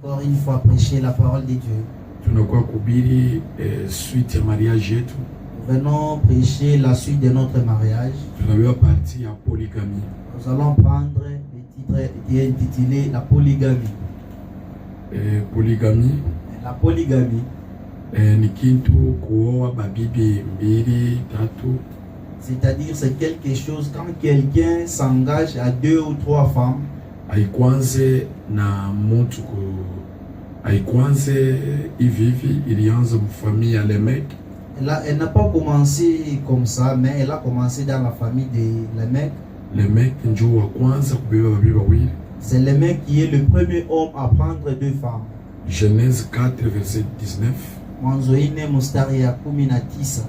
Encore une fois prêcher la parole de Dieu. Tunakuwa kuhubiri suite ya mariage yetu. Nous venons prêcher la suite de notre mariage. Tunabiwa partie ya polygamie. Nous allons prendre le titre qui est intitulé la polygamie. Polygamie. La polygamie. Ni kintu kuoa babibi mbili, tatu. C'est-à-dire c'est quelque chose quand quelqu'un s'engage à 2 ou 3 femmes. Haikwanze na mtu haikwanze hivi ilianza mfamille ya Lemek. Elle n'a pas commencé comme ça, mais elle a commencé dans la famille de Lemek. Lemek ndio wa kwanza kubeba babibi wawili. C'est Lemek qui est le premier homme à prendre 2 femmes. Genèse 4 verset 19. Mwanzo 4 mstari ya 19.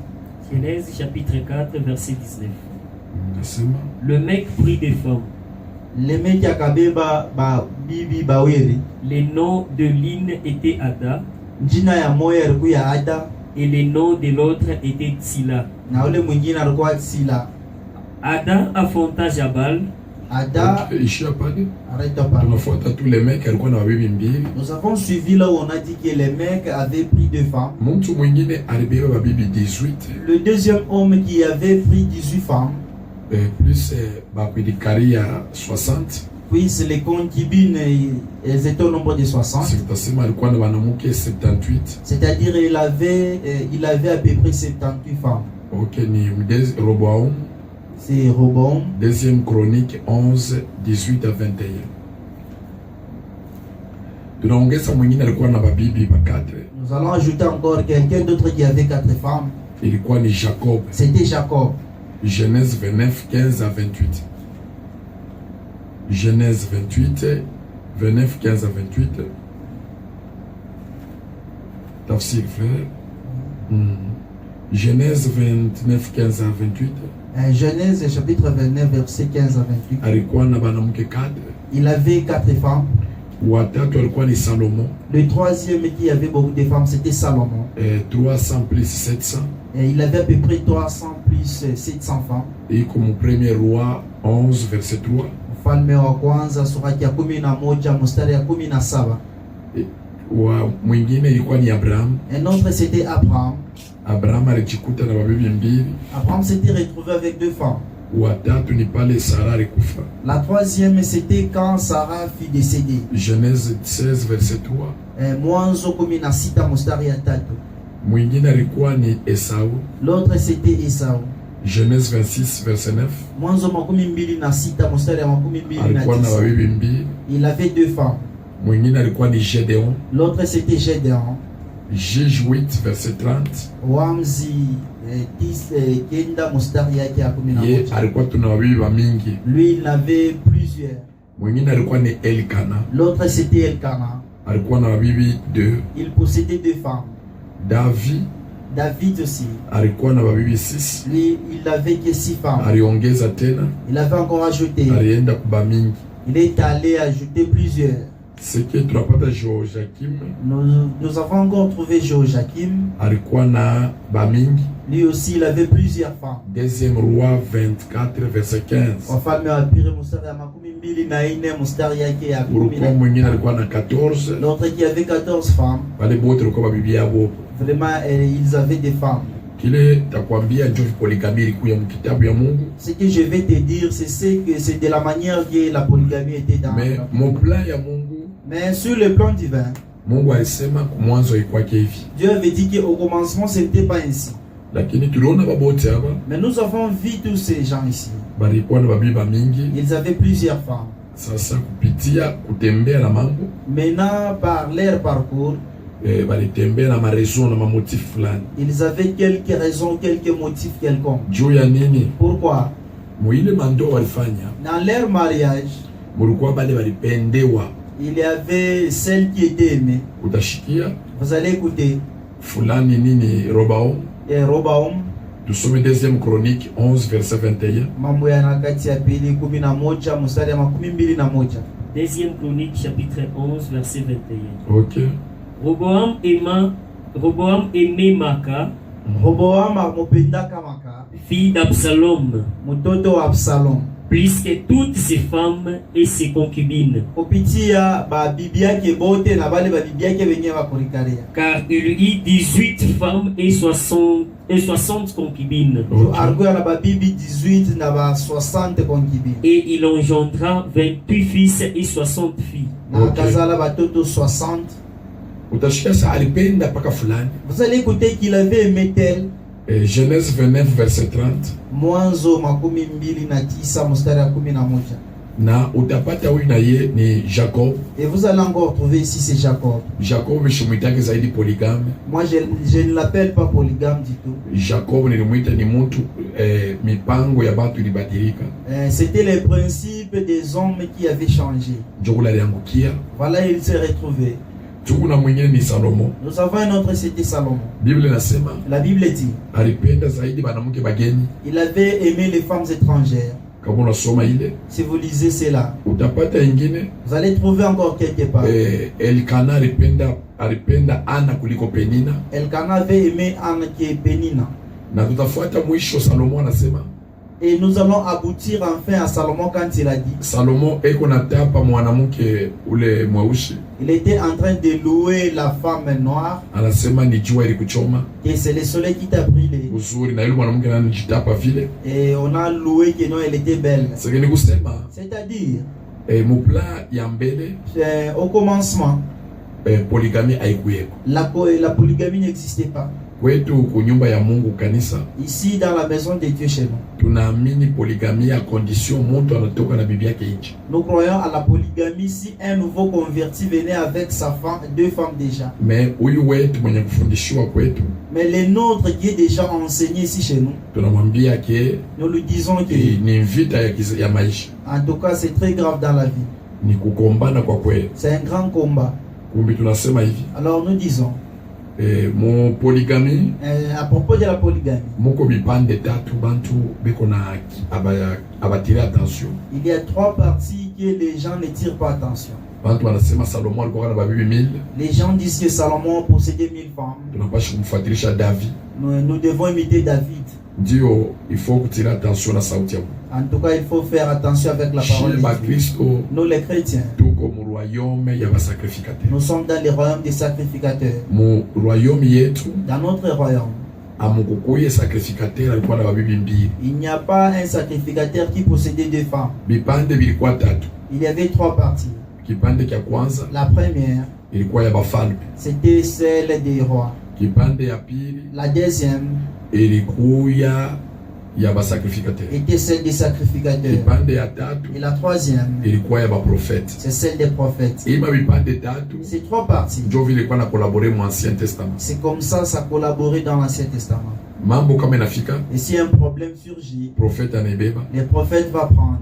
Genèse chapitre 4 verset 19. Nasema le mec prit des femmes. Lemek akabeba ba bibi bawili. Les noms de l'une était Ada. Jina ya moya alikuwa ya Ada. Et le nom de l'autre était Tsila. Na ule mwingine alikuwa Tsila. Ada affronta Jabal. Ada arrête pas. Tous les mecs alikuwa na babibi mbili. Nous avons suivi là où on a dit que les mecs avaient pris 2 femmes. Mtu mwingine alibeba babibi 18. Le deuxième homme qui avait pris 18 femmes. Plus bapidikari ya 60. Puis les concubines, elles étaient au nombre de 60. C'est-à-dire il avait à peu près 78 femmes. Ok, ni Roboam. C'est Roboam. Deuxième chronique 11, 18 à 21. Nous allons ajouter encore quelqu'un d'autre qui avait 4 femmes. Jacob. C'était Jacob. Genèse 29, 15 à 28. Genèse 28, 29, 15 à 28. Tafsir frère. Genèse 29, 15 à 28. Genèse chapitre 29, verset 15 à 28. Il avait 4 femmes. Le troisième qui avait beaucoup de femmes, c'était Salomon. 300 plus 700. Et il avait à peu près 300 plus 700 femmes. Et comme premier roi 11 verset 3. Mfalme wa kwanza sura ya 11 mstari ya 17. Wa mwingine ilikuwa ni Abraham. Un autre c'était Abraham. Abraham alijikuta na babibi mbili. Abraham s'était retrouvé avec 2 femmes. Watatu ni pale Sarah alikufa. La troisième c'était quand Sarah fut décédée. Genèse 16 verset 3. Mwanzo 16 mstari ya 3. Mwingine alikuwa ni Esau. L'autre c'était Esau. Genèse 26 verset 9. Mwanzo 26 mstari ya 29. Il avait 2 femmes. Mwingine alikuwa ni Gédéon. L'autre c'était Gédéon. Juge 8 verset 30. Wamzi 10 kenda mstari yake ya 11. Alikuwa tuna wabibi wa mingi. Lui il avait plusieurs. Mwingine alikuwa ni Elkana. L'autre c'était Elkana. Alikuwa na wabibi 2. Il possédait 2 femmes. David aussi. Alikuwa na wabibi 6. Lui il avait que 6 femmes. Aliongeza tena. Il avait encore ajouté. Alienda kuba mingi. Il est allé ajouter plusieurs. C'est que tunapata Joachim. Nous avons encore trouvé Joachim. Alikuwa na bamingi. Lui aussi il avait plusieurs femmes. Deuxième roi 24 verset 15. Wafalme wa pili mstari ya 24 mstari yake ya 10. Mwingine alikuwa na 14. L'autre qui avait 14 femmes. Wale bote walikuwa babibi yao. Vraiment ils avaient des femmes. Kile takwambia ndio polygamie ilikuwa mu kitabu ya Mungu. Ce que je vais te dire c'est de la manière que la polygamie était dans. Mais mon plan ya Mungu. Mais sur le plan divin, Mungu alisema mwanzo ilikuwa hivi. Dieu avait dit qu'au commencement ce n'était pas ainsi. Lakini tuliona babote hapa. Mais nous avons vu tous ces gens ici. Balikuwa na babiba mingi. Ils avaient plusieurs femmes. Sasa kupitia kutembea na mambo. Maintenant par leur parcours, balitembea na marezo na mamotif fulani. Ils avaient quelques raisons, quelques motifs quelconques. Juu ya nini? Pourquoi? Muile mando walifanya. Dans leur mariage, mulikuwa bale balipendewa. Il y avait celle qui était aimée. Utashikia. Vous allez écouter. Fulani nini Robaom. Et Robaom. Tusome deuxième chronique 11 verset 21. Mambo ya Nyakati ya pili 11 mstari ya 21. Deuxième chronique chapitre 11 verset 21. OK. Roboam aimait Maka. Roboam amopendaka Maka. Fille d'Absalom. Mutoto wa Absalom. plus que toutes ses femmes et ses concubines. Car il eut 18 femmes et 60 concubines. Et il engendra 28 fils et 60 filles. Vous allez écouter qu'il avait aimé tel. Genèse 29 verset 30. Na utapata huyu na ye ni Jacob. Et vous allez encore trouver ici c'est Jacob. Jacob nishimwitake zaidi polygame. Moi je ne l'appelle pas polygame du tout. Jacob nilimwita ni mtu mipango ya batu ilibadilika. C'était les principes des hommes qui avaient changé. Jokula liangukia. Voilà, il s'est retrouvé. Tukuna mwingine ni Salomo. Nous avons un autre, c'était Salomon. Bible inasema. La Bible dit. Alipenda zaidi banamuke bageni. Il avait aimé les femmes étrangères. Kama unasoma ile. Si vous lisez cela. Utapata ingine. Vous allez trouver encore quelque part. Elkana alipenda Ana kuliko Penina. Elkana avait aimé Anna qui est Penina. Na tutafuata mwisho Salomo anasema. Et nous allons aboutir enfin à Salomon quand il a dit. Salomon eko natapa mwanamke ule mweusi. Il était en train de louer la femme noire. Anasema ni jua ilikuchoma. Et c'est le soleil qui t'a brûlé. Uzuri na yule mwanamke anajitapa vile. Et on a loué que non, elle était belle. C'est-à-dire mupla ya mbele au commencement polygamie haikuweko. La polygamie n'existait pas. Kwetu kunyumba ya Mungu kanisa. Ici dans la maison de Dieu chez nous. Tunaamini polygamie à condition mtu anatoka na bibi yake nje. Nous croyons à la polygamie si un nouveau converti venait avec sa femme, deux femmes déjà. Mais huyu wetu mwenye kufundishiwa kwetu. Mais les nôtres qui est déjà enseigné ici chez nous. Tunamwambia ke nous lui disons que ni vita ya maisha. En tout cas, c'est très grave dans la vie. Ni kukombana kwa kweli. C'est un grand combat. Kumbi tunasema hivi. Alors nous disons mon polygamie, à propos de la polygamie, moko bipande tatu bantu beko na abatire attention. Il y a trois parties que les gens ne tirent pas attention. Bantu wanasema Salomo alikuwa na babibi 1000. Les gens disent que Salomon possédait 1000 femmes. Tunapaswa kumfuatilisha David. Nous devons imiter David. Ndio il faut tirer attention na sauti ya Mungu. En tout cas, il faut faire attention avec la parole de Dieu. Nous les chrétiens, nous sommes dans le royaume des sacrificateurs. Dans notre royaume, il n'y a pas un sacrificateur qui possédait deux femmes. Il y avait trois parties. La première, c'était celle des rois. La deuxième, était celle des sacrificateurs. Et la troisième, c'est celle des prophètes. Ces trois parties, c'est comme ça collaborait dans l'Ancien Testament. Et si un problème surgit, le prophète va prendre.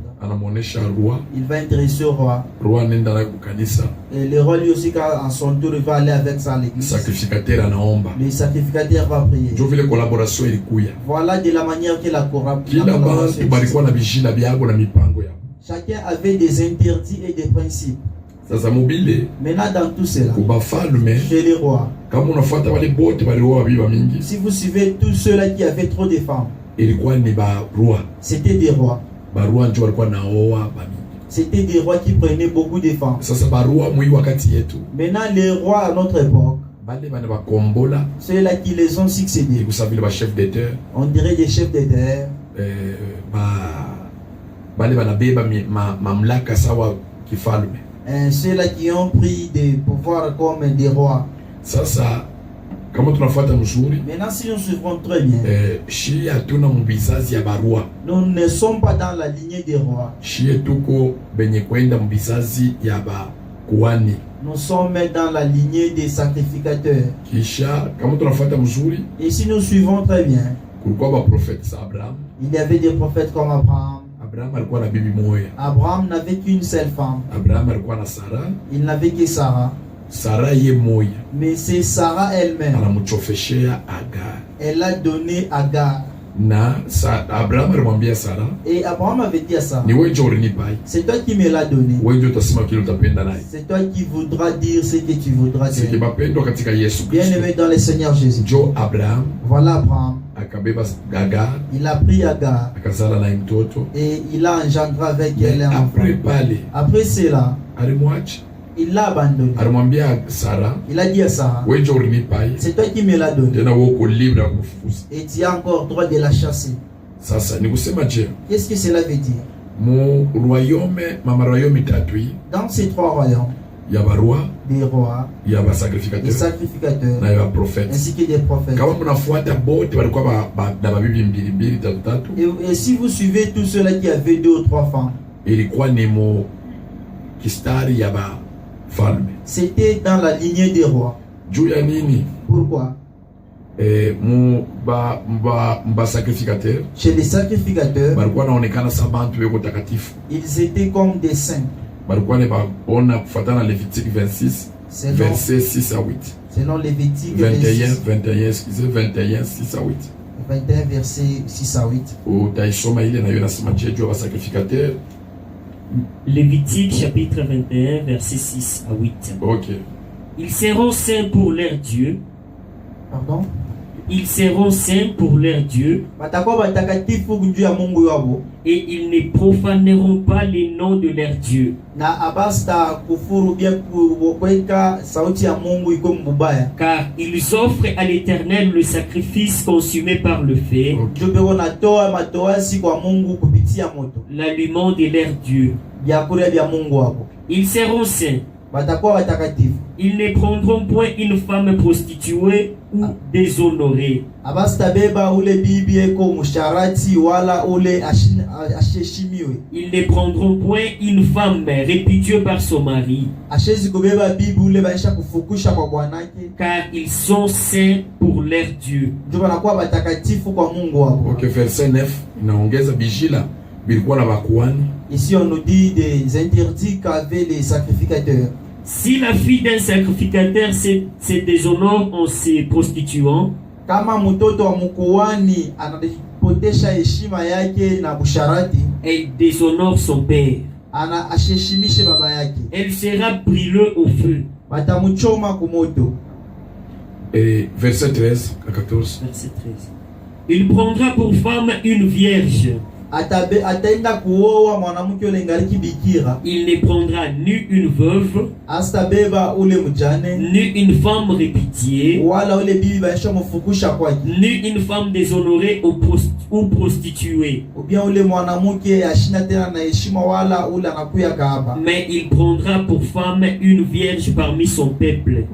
Il va intéresser au roi. Et le roi lui aussi, en son tour, il va aller avec ça à l'église. Le sacrificateur va prier. Voilà de la manière que la collaboration. Chacun avait des interdits et des principes. Maintenant dans tout cela, chez les rois, si vous suivez tous ceux-là qui avaient trop de femmes, c'était des rois. C'était des rois qui prenaient beaucoup de femmes. Maintenant les rois à notre époque, ceux-là qui les ont succédés, on dirait des chefs de terre. Ceux-là qui ont pris des pouvoirs comme des rois. Maintenant si nous suivons très bien, nous ne sommes pas dans la lignée des rois. Nous sommes dans la lignée des sacrificateurs. Et si nous suivons très bien, il y avait des prophètes comme Abraham. Abraham n'avait qu'une seule femme. Il n'avait que Sarah. Mais c'est Sarah elle-même. Elle a donné Agar. Abraham alimwambia Sara, et Abraham avait dit à Sarah, c'est toi qui me l'as donné. C'est toi qui voudras dire ce que tu voudras dire. Bien aimé dans le Seigneur Jésus. Voilà Abraham. Il a pris Agar et il a engendré avec elle un enfant. Après cela, il l'a abandonné. Il a dit à Sarah, c'est toi qui me l'as donné. Et tu as encore droit de la chasser. Qu'est-ce que cela veut dire? Dans ces trois royaumes, il y a des rois, il y a des sacrificateurs, ainsi que des prophètes. Et si vous suivez tous ceux-là qui avaient 2 ou 3 femmes, c'était dans la lignée des rois. Pourquoi? Chez les sacrificateurs, ils étaient comme des saints. Lévitique 26, verset 6 à 8. Selon Lévitique 21, 6 à 8. 21, verset 6 à 8. Lévitique chapitre 21, verset 6 à 8. Ok. Ils seront saints pour leur Dieu. Pardon? Ils seront saints pour leur Dieu. Et ils ne profaneront pas les noms de leur Dieu. Car ils offrent à l'Éternel le sacrifice consumé par le feu, l'aliment de leur Dieu. Ils seront saints. Ils ne prendront point une femme prostituée ou déshonorée. Ils ne prendront point une femme répudiée par son mari. Car ils sont saints pour leur Dieu. Ok, verset 9. Ici on nous dit des interdits qu'avaient les sacrificateurs. Si la fille d'un sacrificateur se déshonore en se prostituant, elle déshonore son père. Elle sera brûlée au feu. Et verset 13 à 14. Verset 13. Il prendra pour femme une vierge. Il ne prendra ni une veuve, ni une femme répudiée, ni une femme déshonorée ou prostituée. Mais il prendra pour femme une vierge parmi son peuple.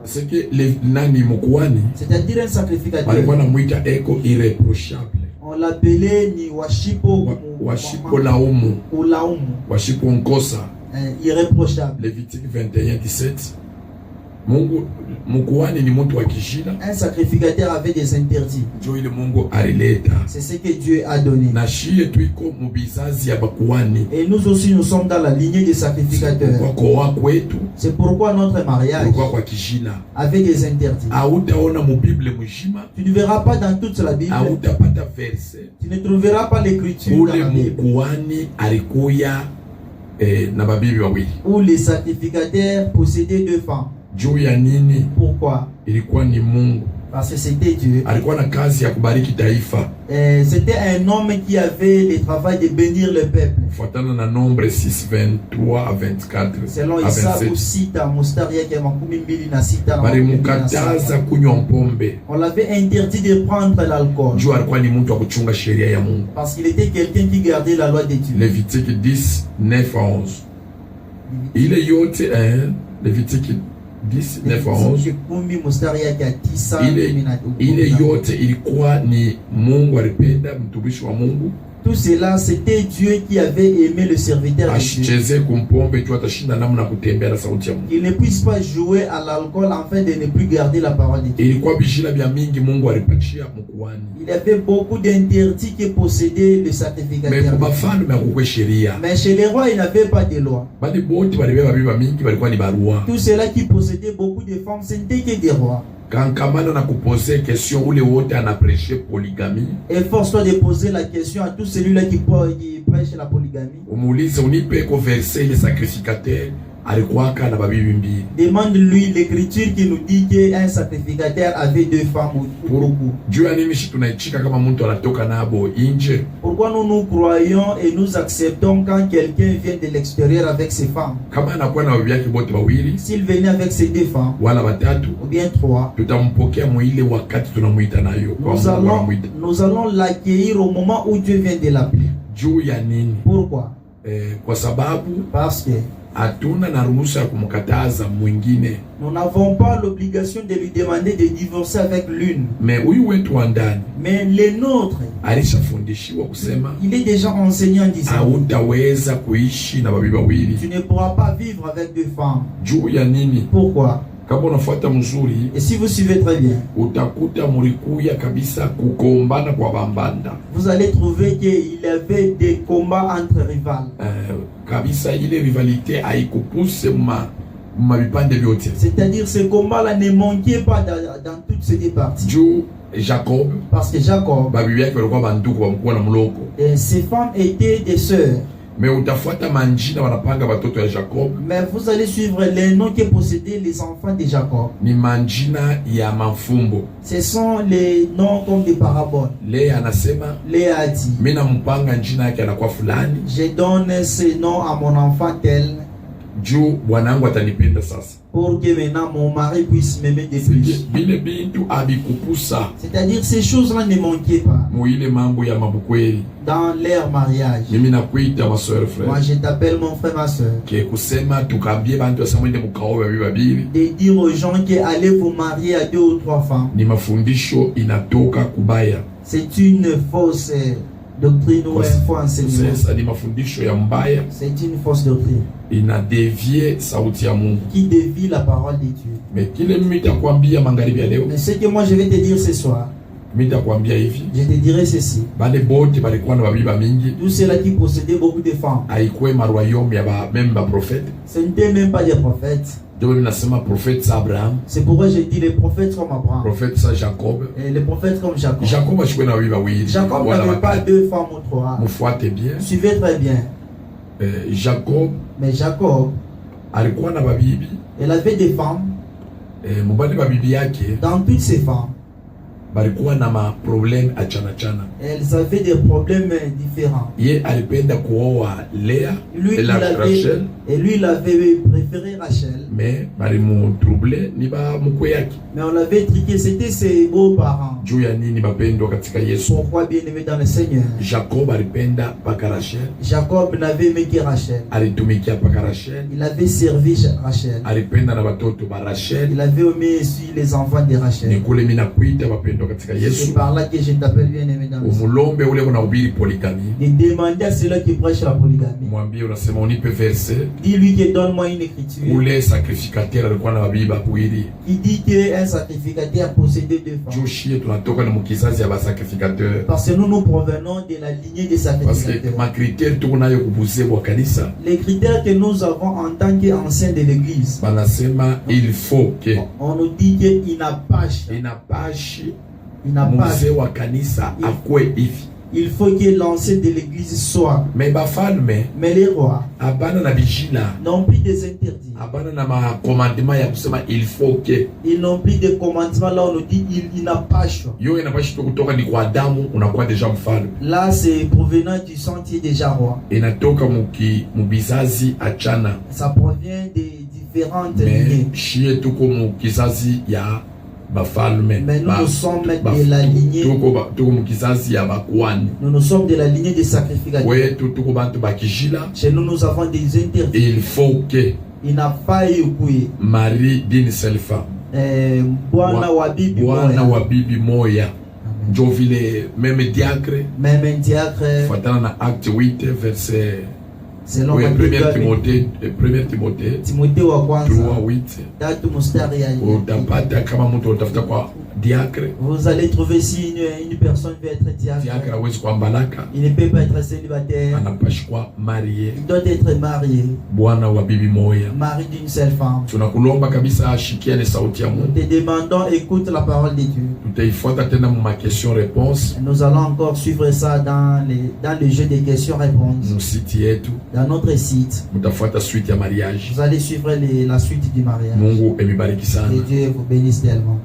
C'est que les nani mokuani, c'est-à-dire un sacrificateur, irréprochable. On l'appelait ni washipo laumu, washipo nkosa, irréprochable. Lévitique 21, 17. Mungu mkuani ni mtu wa kishina. Un sacrificateur avait des interdits. Ile Mungu alileta. C'est ce que Dieu a donné. Na shie tuiko mubizazi ya bakuani. Et nous aussi nous sommes dans la lignée des sacrificateurs. C'est pourquoi notre mariage avait des interdits. Tu ne verras pas dans toute la Bible. Tu ne trouveras pas l'écriture dans la Bible où les sacrificateurs possédaient 2 femmes. Pourquoi? Parce que c'était Dieu. C'était un homme qui avait le travail de bénir le peuple. Nombre 6, 23 à 24. Selon Issa Usita, Mustaria qui est on l'avait interdit de prendre l'alcool. Parce qu'il était quelqu'un qui gardait la loi de Dieu. Lévitique 10, 9 à 11. Il est yote, Lévitique 10, 9 à 11. Ile yote ilikuwa ni Mungu alipenda mtumishi wa Mungu. Tout cela, c'était Dieu qui avait aimé le serviteur de Dieu. Il ne puisse pas jouer à l'alcool afin de ne plus garder la parole de Dieu. Il y avait beaucoup d'interdits qui possédaient le sacrificateur. Mais chez les rois, il n'y avait pas de loi. Tous ceux-là qui possédaient beaucoup de femmes, ce n'étaient que des rois. Kankamana na kuposer question ule wote ana prêché polygamie. Efforce-toi de poser la question à tout celui-là qui prêche la polygamie. Umuulize unipe ko verset le sacrificateur alikuwaka na babibi mbili. Demande-lui l'écriture qui nous dit qu'un sacrificateur avait 2 femmes au bout. Dieu animi shi tunaichika kama mtu anatoka nabo nje. Pourquoi nous croyons et nous acceptons quand quelqu'un vient de l'extérieur avec ses femmes? Kama anakuwa na babibi yake bote bawili, s'il venait avec ses 2 femmes wala batatu ou bien 3, tutampokea muile wakati tunamuita nayo. Nous allons l'accueillir au moment où Dieu vient de l'appeler. Juu ya nini? Pourquoi? Kwa sababu parce que hatuna na ruhusa ya kumkataza mwingine. Nous n'avons pas l'obligation de lui demander de divorcer avec l'une. Mais huyu wetu wa ndani, mais les nôtres, alishafundishiwa kusema il est déjà enseignant disant hautaweza kuishi na babibi wawili. Tu ne pourras pas vivre avec 2 femmes. Juu ya nini? Pourquoi? Kama unafuata mzuri, et si vous suivez très bien, utakuta mulikuya kabisa kukombana kwa bambanda. Vous allez trouver qu'il y avait des combats entre rivales. Kabisa ile rivalité haikupuse mavipande vyote. C'est-à-dire ce combat-là ne manquait pas dans toutes ces parties. Juu Jacob, parce que Jacob, babibi yake walikuwa banduku wamkuwa na mloko. Et ses femmes étaient des sœurs. Mais utafuata manjina wanapanga batoto ya Jacob. Mais vous allez suivre les noms que possédaient les enfants de Jacob. Ni manjina ya mafumbo. Ce sont les noms comme des paraboles. Léa anasema, Léa a dit, mimi nampanga njina yake anakuwa fulani. Je donne ce nom à mon enfant tel. Juu bwanangu atanipenda sasa. Pour que maintenant mon mari puisse m'aimer de plus. Bile bintu abikupusa. C'est-à-dire ces choses-là ne manquaient pas. Muile mambo ya mabukweli. Dans leur mariage. Mimi nakuita ma soeur frère. Moi je t'appelle mon frère ma soeur. Ke kusema tukambie bantu asamwende mukao babibi babili. De dire aux gens que allez vous marier à 2 ou 3 femmes. Ni mafundisho inatoka kubaya. C'est une fausse doctrine ou un faux enseignement. C'est une fausse doctrine. Qui dévie la parole de Dieu. Mais ce que moi je vais te dire ce soir, je te dirai ceci. Tous ceux-là qui possédaient beaucoup de femmes, ce n'étaient même pas des prophètes. C'est pourquoi j'ai dit les prophètes comme Abraham. Prophète ça Jacob. Et les prophètes comme Jacob. Jacob n'avait pas 2 femmes ou 3. Suivez très bien. Jacob. Mais Jacob, il avait des femmes. Dans toutes ces femmes, balikuwa na ma problème achana. Elles avaient des problèmes différents. Ye alipenda kuoa Léa Rachel. Et lui il avait préféré Rachel. Mais balimu troublé ni ba mkwe yake. Mais on l'avait triqué, c'était ses beaux-parents. Juu ya nini bapendwa katika Yesu. Pourquoi bien-aimé dans le Seigneur? Jacob alipenda paka Rachel. Jacob n'avait aimé que Rachel. Alitumikia paka Rachel. Il avait servi Rachel. Alipenda na batoto ba Rachel. Il avait aimé aussi les enfants de Rachel. Ni kule mina kuita bapendwa. C'est par là que je t'appelle bien aimé dans le Seigneur. De demander à ceux-là qui prêchent la polygamie. Dis-lui que donne-moi une écriture. Qui dit qu'un sacrificateur possédait 2 femmes. Parce que nous provenons de la lignée des sacrificateurs. Les critères que nous avons en tant qu'anciens de l'église. On nous dit qu'il n'a pas. Il faut que l'ancien de l'église soit. Mais les rois n'ont plus des interdits. Ils n'ont plus de commandements. Là on nous dit il n'a pas choix. Là c'est provenant du sang qui est déjà roi. Ça provient des différentes lignées. Mais nous sommes de la lignée. Nous sommes de la lignée des sacrificateurs. Chez nous, nous avons des interdits. Il faut que il n'a pas eu Marie d'une seule femme. Bwana wa bibi moya. Jovile même diacre. Même diacre. Fatana na acte 8 verset Selon 1 Timothée 3:8. Utapata kama mtu utafuta kwa diacre. Vous allez trouver si une personne veut être diacre. Il ne peut pas être célibataire. Il doit être marié. Mari d'une seule femme. Nous te demandons, écoute la parole de Dieu. Nous allons encore suivre ça dans le jeu des questions-réponses. Dans notre site. Vous allez suivre la suite du mariage. Que Dieu vous bénisse tellement.